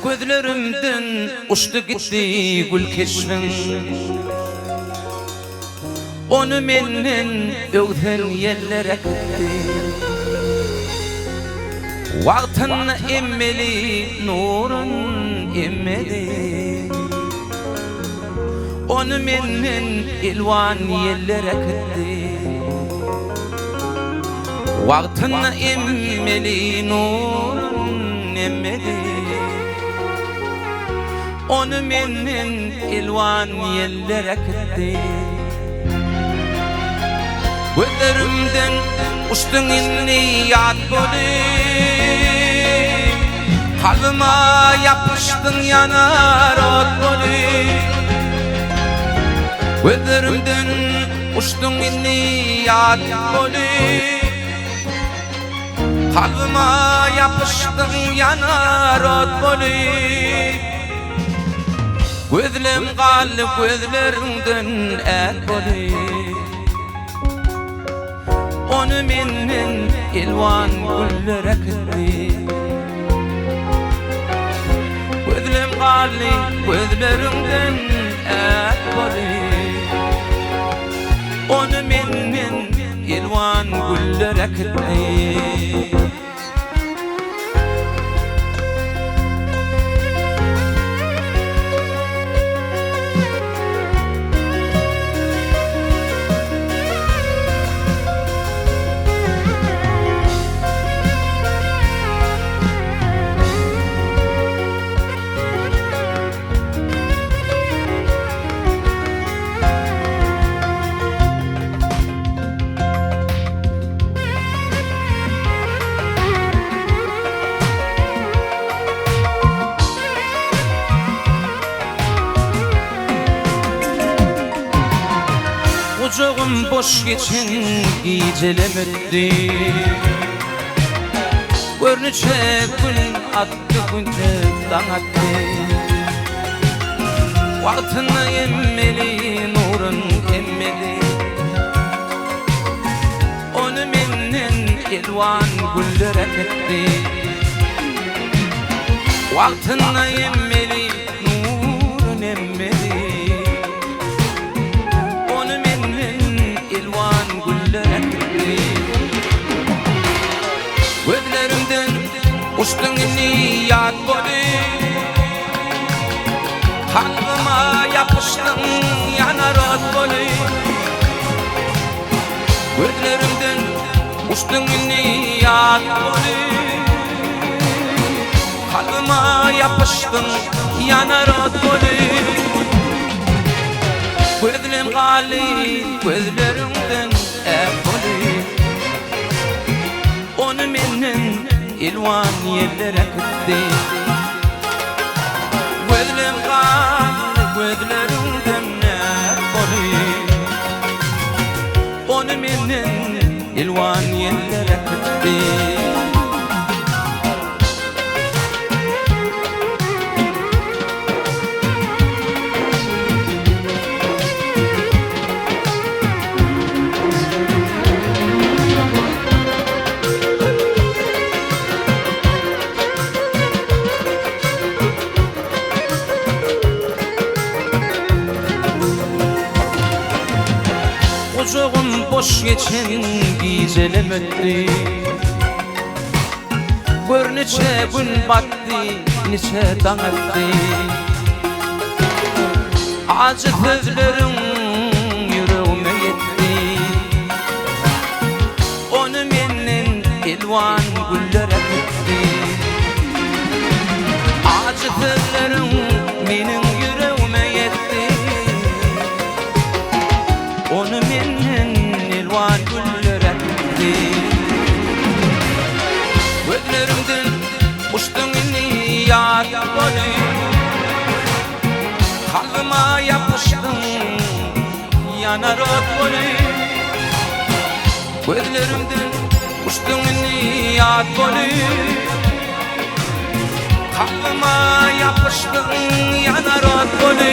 Gözlerimden uçtu gitti gül keşfin. Onu menden öğden yerlere gitti. Vaqtını emmeli nurun emmeli. Onu menden ilvan yerlere gitti. Vaqtını emmeli nurun emmeli. Onu menden ilvan yerlere gitti. Gözlerimden uçtun inni yad boli. Kalbime yapıştın yanar ot boli. Gözlerimden uçtun inni yad boli. Kalbime yapıştın yanar ot boli. Gözlerim qalib gözlerimden et boli. Onu menden ilvan güllere gitti. Gözlerim qalib gözlerimden et boli. Onu menden ilvan güllere gitti. Ocağım boş geçen gecelerim öttü. Görünüşe gün attı günce dağıttı. Vaktini emmeli nurun emmeli. Onu menden ilvan güllere gitti. Vaktini emmeli nurun emmeli. Gözlerimden uçtun inni yad boli. Kalbime yapıştın yanar ot boli. Gözlerimden uçtun inni yad boli. Kalbime yapıştın yanar ot boli. Gözlerim qalib gözlerimden et boli. Onu menden ilvan yerlere gitti. Gözlerim qalib gözlerimden et boli. Onu menden ilvan yerlere gitti. Ocağım boş geçen gecelerim öttü. Gör neçe gün battı, neçe dağıttı. Acı sözlerim yüreğime yetti. Onu menden ilvan güllere gitti. Acı sözlerim benim yüreğime yetti. Onu menden ilvan güllere gitti. Gözlerimden uçtun inni yad boli. Kalbime yapıştın yanar ot boli. Gözlerimden uçtun inni yad boli. Kalbime yapıştın yanar ot boli.